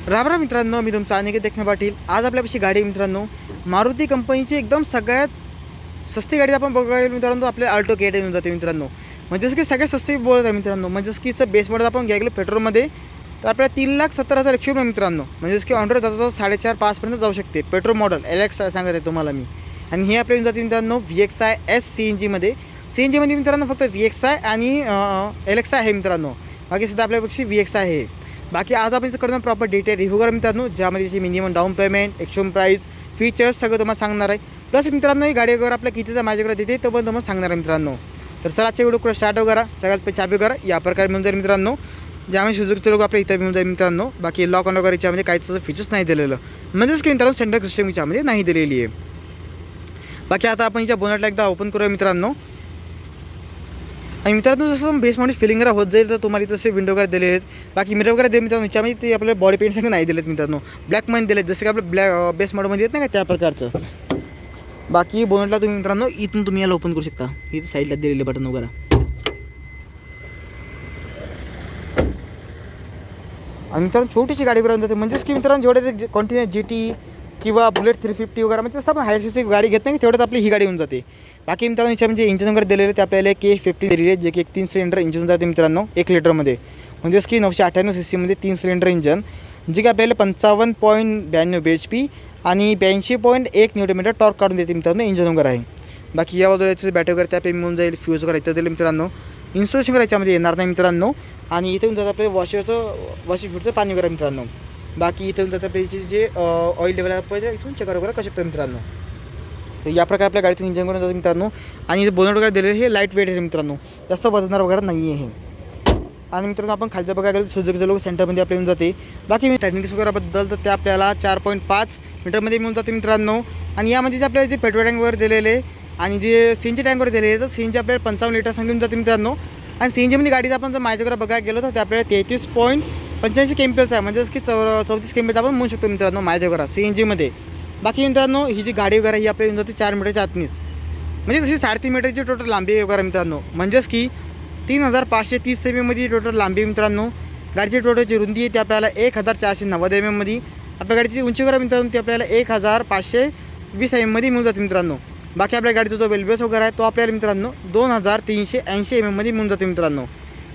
राम राम मित्रांनो, मी तुमचा अनिकेत देखणे पाटील। आज आपल्यापाशी गाडी आहे मित्रांनो, मारुती कंपनीची एकदम सगळ्यात सस्ती गाडी आपण बघायला मित्रांनो आपल्या अल्टो के येऊन जाते मित्रांनो। म्हणजेच की सगळ्यात सस्ती बोलत आहे मित्रांनो। म्हणजेच की बेस मॉडेल आपण घ्यायला पेट्रोलमध्ये तर आपल्याला 3,70,100 रुपये मित्रांनो। म्हणजेच की ऑन रोड जाता 4.5-5पर्यंत जाऊ शकते पेट्रोल मॉडेल LX सांगत आहे तुम्हाला मी। आणि ही आपल्या येऊन जाते मित्रांनो VXI S CNG मध्ये मित्रांनो फक्त VXI आणि LX आहे मित्रांनो। बाकी सध्या आपल्यापेक्षा VXI आहे। बाकी आज आपण करणार प्रॉपर डिटेल रिव्ह्यू करा मित्रांनो, ज्यामध्ये त्याची minimum down payment, ex-showroom price, features सगळं तुम्हाला सांगणार आहे। प्लस मित्रांनो ही गाडी वगैरे आपल्या कितीचा माझ्याकडे देते तो पण तुम्हाला सांगणार आहे मित्रांनो। तर चला आजच्या व्हिडिओ स्टार्ट करा। सगळ्यात पहिले चाबी करा या प्रकारे मिळून जाईल मित्रांनो, ज्यामुळे सुझुकीचे लोक आपल्या इथं मिळून जाईल मित्रांनो। बाकी लॉक वगैरे याच्यामध्ये काहीच तसं फीचर्स नाही दिलेलं, म्हणजेच की मित्रांनो सेंट्रल सिस्टम याच्यामध्ये नाही दिलेली आहे। बाकी आता आपण याच्या बोनटला एकदा ओपन करूया मित्रांनो। आणि मित्रांनो जसं बेस मॉडेल फिलिंग होत जाईल तर तुम्हाला तसे विंडो वगैरे दिले आहेत। बाकी मिरर वगैरे दिले मित्रांनो, याच्यामध्ये ते आपल्याला बॉडी पेंट सगळं नाही दिलेत मित्रांनो, ब्लॅकमध्ये दिलेत जसं की आपलं ब्लॅक बेस मॉडलमध्ये येत नाही का त्या प्रकारचं। बाकी बोनटला तुम्ही मित्रांनो इथून तुम्ही याला ओपन करू शकता, इथं साईडला दिलेले बटन वगैरे। आणि मित्रांनो छोटीशी गाडी बनवून जाते, म्हणजेच की मित्रांनो जेवढे ते कॉन्टिन्यू GT किंवा बुलेट 350 वगैरे म्हणजे जसं आपण हायर सीसी गाडी घेत नाही तेवढ्यात आपली ही गाडी होऊन जाते। बाकी मित्रांनो याच्या म्हणजे इंजिन वगैरे दिलेले ते आपल्याला K50 दिलेले, जे की 3 सिलेंडर इंजिन जाते मित्रांनो 1 लिटरमध्ये। म्हणजेच की 998 CC मध्ये 3 सिलेंडर इंजन, जे की आपल्याला 55.92 bhp आणि 82.1 न्यूटन टॉर्क काढून देते मित्रांनो इंजिन वगैरे आहे। बाकी या बाजूला बॅटरी वगैरे त्या मिळून जाईल, फ्यूज वगैरे इथं दिले मित्रांनो। इन्स्टॉलेशन वगैरे याच्यामध्ये येणार नाही मित्रांनो। आणि इथून जातं आपल्या वॉशिंग फ्यूडचं पाणी वगैरे मित्रांनो। बाकी इथून जातं आपल्याची जे ऑइल लेवल आहे इथून चेक वगैरे करू शकतो मित्रांनो। तर या प्रकारे आपल्या गाडीचं इंजिन करून जातं मित्रांनो। आणि जे बोनट वगैरे दिलेले हे लाईट वेट आहे मित्रांनो, जास्त वजनदार वगैरे नाही आहे हे। आणि मित्रांनो आपण खालचं बघायला गेलो सुझुकीचे लोक सेंटरमध्ये आपल्या येऊन जाते। बाकी टेक्निक्स वगैरेबद्दल तर ते आपल्याला 4.5 मीटरमध्ये मिळून जाते मित्रांनो। आणि यामध्ये जे आपल्याला जे पेट्रोल टँक वगैरे दिलेले आणि जे CNG टँक वगैरे दिलेले तर CNG आपल्याला 55 लिटर सांगून जाते मित्रांनो। आणि CNGमध्ये गाडीचं आपण जर माझ्याकडे बघायला गेलो तर ते आपल्याला 33.85 केमिकल्स आहे, म्हणजेच की 34 केमिकल्स आपण म्हणू शकतो मित्रांनो माझ्याकडे CNGमध्ये। बाकी मित्रांनो ही जी गाडी वगैरे ही आपल्याला येऊन जाते 4 मीटरच्या आतनीच, म्हणजे तशी 3.5 मीटरची टोटल लांबी वगैरे मित्रांनो। म्हणजेच की 3530 mm मध्ये टोटल लांबी मित्रांनो। गाडीची टोटलची रुंदी आहे ती आपल्याला 1490 mm मध्ये। आपल्या गाडीची उंची वगैरे मित्रांनो ती आपल्याला 1520 mm मध्ये मिळून जाते मित्रांनो। बाकी आपल्या गाडीचा जो वेलबेस वगैरे आहे तो आपल्याला मित्रांनो 2380 mm मध्ये मिळून जाते मित्रांनो।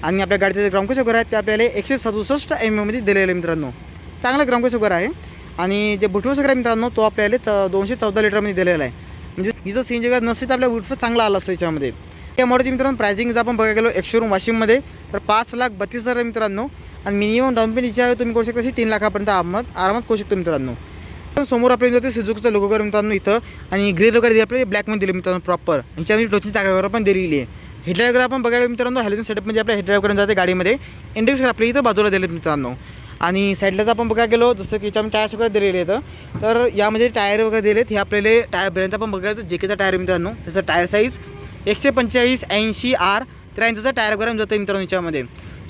आणि आपल्या गाडीचे जे ग्राउंड क्लिअरन्स वगैरे आहे ते आपल्याला 167 mm मध्ये दिलेलं आहे मित्रांनो, चांगला ग्राउंड क्लिअरन्स वगैरे आहे। आणि जे बुटफोस वगैरे मित्रांनो तो आपल्याला 214 लिटरमध्ये दिलेला आहे, म्हणजे हिचं CNG वगैरे नसते तर आपल्या बुटफोस चांगला आला असतो याच्यामध्ये। या मॉडेलची मित्रांनो प्राइसिंग जर आपण बघायला गेलो एक्शोरूम वाशिममध्ये तर 5,32,000 मित्रांनो। आणि मिनिमम डाऊन पेमेंट याच्यावर तुम्ही करू शकता 3 लाखापर्यंत आरामात करू शकतो मित्रांनो। पण समोर आपल्याला जाते सुझुकीचा लोगो वगैरे मित्रांनो इथं, आणि ग्रिल वगैरे आपल्याला ब्लॅकमध्ये दिले मित्रांनो प्रॉपर। याच्यामध्ये टोचची जागा वगैरे पण दिलेली आहे। हेडलाईट वगैरे आपण बघायला मित्रांनो हॅलोजन सेटअपमध्ये आपल्या हेडलाईट वगैरे जाते गाडीमध्ये, इंडिक्स आपल्या इथं बाजूला दिलेत मित्रांनो। आणि साईडलाच आपण बघायला गेलो जसं की याच्यामध्ये टायर्स वगैरे दिलेले आहेत, तर यामध्ये टायर वगैरे दिलेत हे आपल्याला टायर ब्रँडचा आपण बघायला JKचा टायर मित्रांनो, त्याचं टायर साईज 145/80R 83चा टायर वगैरे जाते मित्रांनो याच्यामध्ये।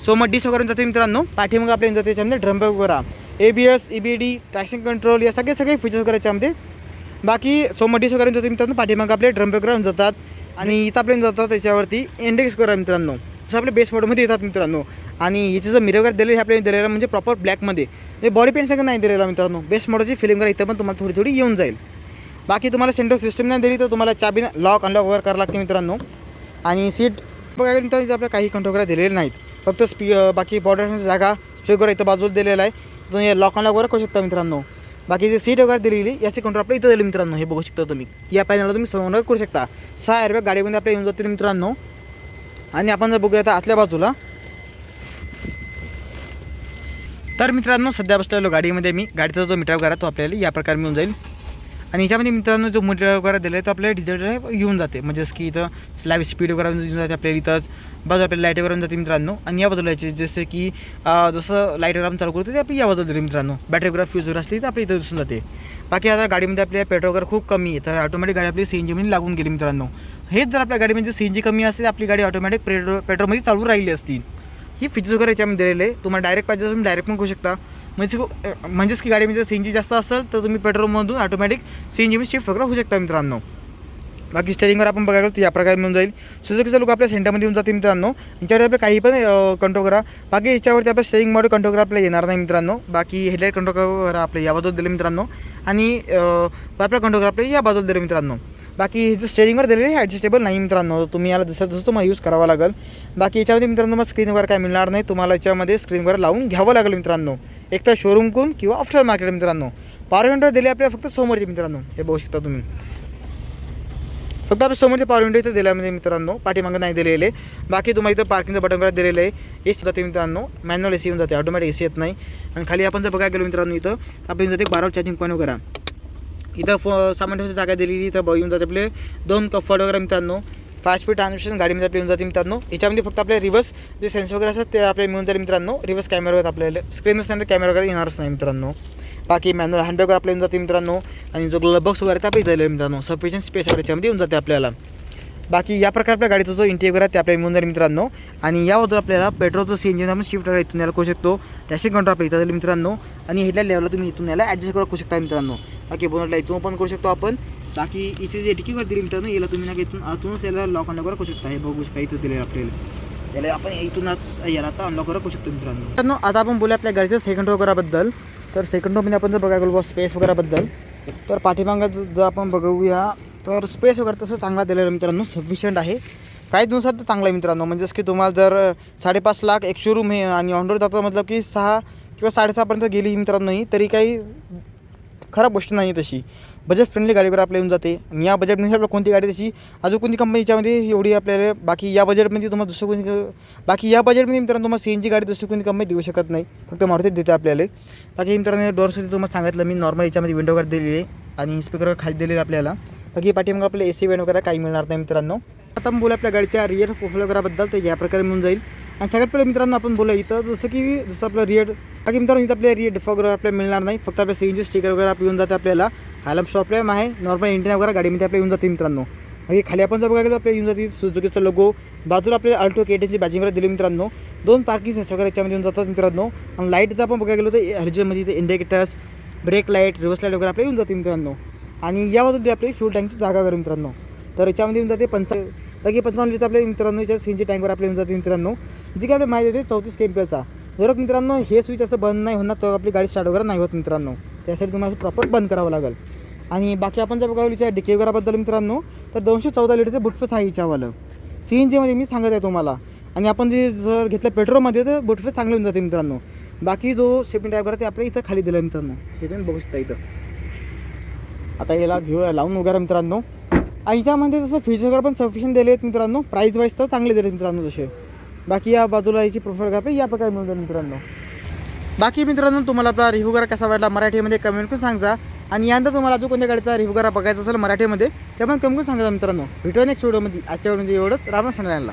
सोमत डिस्क वगैरे जाते मित्रांनो, पाठीमागं आपल्याला जाते याच्यामध्ये ड्रम ब्रेक वगैरे, ABS EBD ट्रॅक्शन कंट्रोल या सगळे फीचर्स वगैरे याच्यामध्ये। बाकी सोमत डिस्क वगैरे जाते मित्रांनो, पाठीमागं आपले ड्रम ब्रेक वगैरे जातात। आणि इथं आपल्याला जातात त्याच्यावरती इंडेक्स वगैरे मित्रांनो, जसं आपल्या बेस मोडमध्ये येतात मित्रांनो। आणि हिचं जर मिरर वगैरे दिलेलं हे आपल्याला दिलेलं म्हणजे प्रॉपर ब्लॅकमध्ये, म्हणजे बॉडी पेंट सगळं नाही दिलेला मित्रांनो। बेस मोडची फिलिंग वगैरे इथं पण तुम्हाला थोडी येऊन जाईल। बाकी तुम्हाला सेंट्रल सिस्टम नाही दिली तर तुम्हाला चाबी लॉक अनलॉक वगैरे करावं लागते मित्रांनो। आणि सीट बघायला मित्रांनो आपल्याला काही कंट्रोल वगैरे दिलेले नाहीत, फक्त बाकी बॉर्डर जागा स्पीकर इथं बाजूला दिलेला आहे, तुम्ही लॉक अनलॉक वगैरे करू शकता मित्रांनो। बाकी जे सीट वगैरे दिलेली याची कंट्रोल आपल्या इथं दिली मित्रांनो, हे बघू शकता तुम्ही। या पॅनलला तुम्ही संवर्धन करू शकता। 6 एअरबॅग गाडीमध्ये आपल्या येऊन जातील मित्रांनो। आणि आपण जर बघूया आता आतल्या बाजूला तर मित्रांनो सध्या बसलेलो गाडीमध्ये मी, गाडीचा जो मीटर वगैरे तो आपल्याला या प्रकारे मिळून जाईल। आणि याच्यामध्ये मित्रांनो जो मीटर वगैरे दिला आहे तो आपल्याला डिजिटल येऊन जाते, म्हणजेच की इथं लाईव्ह स्पीड वगैरे येऊन जाते आपल्याला इथंच, बाजू आपल्याला लाईट वगैरे जाते मित्रांनो। आणि या बाजूला याचे जसे की जसं लाईट वगैरे चालू करतो ते आपली या बाजूला दिली मित्रांनो, बॅटरी वगैरे फ्यूज वगैरे असली तर आपल्या इथं दिसून जाते। बाकी आता गाडीमध्ये आपल्या पेट्रोल वगैरे खूप कमी आहे, तर ऑटोमॅटिक गाडी आपली CNGमध्ये लागून गेली मित्रांनो। हेच जर आपल्या गाडीमध्ये CNG कमी असते आपली गाडी ऑटोमॅटिक पेट्रोलमध्ये चालू राहिली असती। ही फीचर्स वगैरे याच्यामध्ये दिलेले, तुम्हाला डायरेक्ट पाहिजे तुम्ही डायरेक्ट पण करू शकता। म्हणजेच की गाडीमध्ये CNG जास्त असेल तर तुम्ही पेट्रोलमधून ऑटोमॅटिक CNGमध्ये शिफ्ट वगैरे होऊ शकता मित्रांनो। बाकी स्टेरिंगवर आपण बघायला तर या प्रकारे मिळून जाईल. सुझुकीचा लुक आपल्या सेंटरमध्ये येऊन जाते मित्रांनो. याच्यावरती आपलं काही पण कंट्रोल करा. बाकी याच्यावरती आपल्या स्टेरिंग मोड कंट्रोल करा आपल्याला येणार नाही मित्रांनो. बाकी हेडलाईट कंट्रोल करा आपल्या या बाजूला दिलं मित्रांनो आणि आपल्या कंट्रोल करा आपल्या या बाजूला दिलं मित्रांनो. बाकी हे जे स्टेरिंगवर दिलेलं आहे ॲडजस्टेबल नाही मित्रांनो. तुम्ही याला जसं तुम्हाला यूज करावा लागेल. बाकी याच्यामध्ये मित्रांनो मग स्क्रीनवर काय मिळणार नाही तुम्हाला. याच्यामध्ये स्क्रीनवर लावून घ्यावं लागेल मित्रांनो. एक तर शोरूमकडून किंवा आफ्टर मार्केट मित्रांनो. पॉवर विंडो दिले आपल्याला फक्त समोरचे मित्रांनो. हे बघू शकता तुम्ही फक्त आपल्या समोरचे पॉवर विंडो इथं दिल्यामध्ये मित्रांनो. पाठीमागं नाही दिलेले. बाकी तुम्हाला इथं पार्किंगचं बटन वगैरे दिलेलं आहे. ए सी जाते मित्रांनो. मॅन्युअल ए सी येऊन जाते. ऑटोमॅटिक ए सी येत नाही. आणि खाली आपण जर बघायला गेलो मित्रांनो इथं आपण येऊन जाते 12 चार्जिंग पॉईंट वगैरे. इथं सामान ठेवायची जागा दिलेली. इथं येऊन जाते आपले 2 कम्फर्ट वगैरे मित्रांनो. 5 स्पीड ट्रान्समिशन गाडीमध्ये आपल्या येऊन जाते मित्रांनो. याच्यामध्ये फक्त आपले रिव्हर्स जे सेन्सर वगैरे असतात ते आपल्याला मिळून जाईल मित्रांनो. रिव्हर्स कॅमेरा आपल्याला स्क्रीनच नाही तर कॅमेरा वगैरे येणारच नाही मित्रांनो. बाकी मॅन्युअल हँडबॅग आपल्या येऊन जाते मित्रांनो. आणि जो ग्लव बॉक्स वगैरे ते आपल्या दिलेलं मित्रांनो. सफिशियंट स्पेस वगैरे याच्यामध्ये येऊन जाते आपल्याला. बाकी या प्रकारे आपल्या गाडीचा जो इंटेरियर आहे ते आपल्याला मिळून जाईल मित्रांनो. आणि याबद्दल आपल्याला पेट्रोलचं सी इंजिन आपण शिफ्ट वगैरे इथून यायला करू शकतो. डॅशिंग कंट्रोल आपल्या इथं मित्रांनो. आणि हेडलाईट लेवलला तुम्ही इथून याला ॲडजस्ट करू शकता मित्रांनो. बाकी बोनटला इथून पण करू शकतो आपण. बाकी इथे जे डिकीवर दिली मित्रांनो याला तुम्ही ना इथून आतूनच याला लॉक अनलॉक करू शकता. हे बघू शकता इथं दिलेलं आपल्याला. त्याला आपण इथूनच याला आता अनलॉक करू शकतो मित्रांनो. आता आपण बोलूया आपल्या गाडीचं सेकंड रो वगैरेबद्दल. तर सेकंड रोमध्ये आपण जर बघायला गेलो स्पेस वगैरेबद्दल तर पाठीमागं जर आपण बघूया तर स्पेस वगैरे तसं चांगला दिलेलं मित्रांनो. सफिशियंट आहे. प्राईजनुसार तर चांगला आहे मित्रांनो. म्हणजे की तुम्हाला जर 5.5 लाख एक शोरूम आहे आणि ऑन रोड जाता मतलब की 6 किंवा 6.5पर्यंत गेली मित्रांनो ही तरी काही खराब गोष्ट नाही तशी. बजेट फ्रेंडली गाडीवर आपल्या येऊन जाते. आणि या बजेटमध्ये आपल्याला कोणती गाडी तशी अजून कोणती कंपनीच्यामध्ये एवढी आपल्याला बाकी या बजेटमध्ये तुम्हाला दुसरं बजेटमध्ये मित्रांनो तुम्हाला CNG गाडी दुसरी कोणती कंपनी देऊ शकत नाही. फक्त मारुती देते आपल्याला. बाकी मित्रांनो डोअरसाठी तुम्हाला सांगितलं मी नॉर्मल याच्यामध्ये विंडो वगैरे दिलेली आहे आणि स्पीकर खाली दिलेले आपल्याला. बाकी पाठीमागं आपल्याला AC वेन वगैरे काही मिळणार नाही मित्रांनो. आता आपण बोलू आपल्या गाडीच्या रिअर प्रोफाईल वगैरेबद्दल तर या प्रकारे मिळून जाईल. आणि सगळ्यात पहिले मित्रांनो आपण बोलूया इथं जसं आपलं रिअर बाकी मित्रांनो इथं आपल्या रिअर डिफॉग वगैरे आपल्याला मिळणार नाही. फक्त आपल्या CNG स्टिकर वगैरे आपल्या येऊन जाते आपल्याला. हालम शॉपलेम आहे. नॉर्मल इंटिना वगैरे गाडीमध्ये आपल्या येऊन जाते मित्रांनो. बाकी खाली आपण जर बघायला गेलो आपल्या येऊन जाते सुझुकीचा लोगो. बाजूला आपल्याला अल्टो K10ची बॅजिंग वगैरे दिली मित्रांनो. 2 पार्किंग सेन्सर वगैरे याच्यामध्ये येऊन जातात मित्रांनो. आणि लाईटचं आपण बघायला गेलो तर हर्जेमध्ये इथे indicators brake light reverse light वगैरे आपल्या येऊन जाते मित्रांनो. आणि याबाजूला आपली फ्यूल टँकची जागा वगैरे मित्रांनो. तर याच्यामध्ये येऊन जाते 55 लिटर आपल्या मित्रांनो. याच्या CNG टँकवर आपल्या येऊन जाते मित्रांनो. जी काय आपल्या माहिती येते 34 kmpचा. जर मित्रांनो हे स्विच असं बंद नाही होणार तर आपली गाडी स्टार्ट वगैरे नाही होत मित्रांनो. त्यासाठी तुम्हाला प्रॉपर बंद करावं लागेल. आणि बाकी आपण जर बघायला हिच्या डिकी वगैरेबद्दल मित्रांनो तर 214 लिटरचं बुटफेस आहे हिच्यावालं. CNGमध्ये मी सांगत आहे तुम्हाला. आणि आपण जे जर घेतलं पेट्रोलमध्ये तर बुटफेस चांगलं होऊन जाते मित्रांनो. बाकी जो सेफ्टी टायर वगैरे ते आपल्या इथं खाली दिलं मित्रांनो. हे तुम्ही बघू शकता इथं. आता याला घेऊया लावून वगैरे मित्रांनो. आणि याच्यामध्ये जसं फीचर वगैरे पण सफिशियंट दिले आहेत मित्रांनो. प्राईस वाईज तर चांगले दिले मित्रांनो जसे. बाकी या बाजूला याची प्रोफाईल वगैरे या प्रकारे मिळून जाईल मित्रांनो. बाकी मित्रांनो तुम्हाला आपला रिव्ह्यू वगैरे कसा वाटला मराठीमध्ये कमेंट करून सांगा. आणि यानंतर तुम्हाला अजून कोणत्या गाडीचा रिव्ह्यू वगैरे बघायचा असेल मराठीमध्ये ते पण कमेंट करून सांगा मित्रांनो. भेटूया नेक्स्ट व्हिडिओमध्ये. आजच्या व्हिडिओमध्ये एवढंच. राम राम.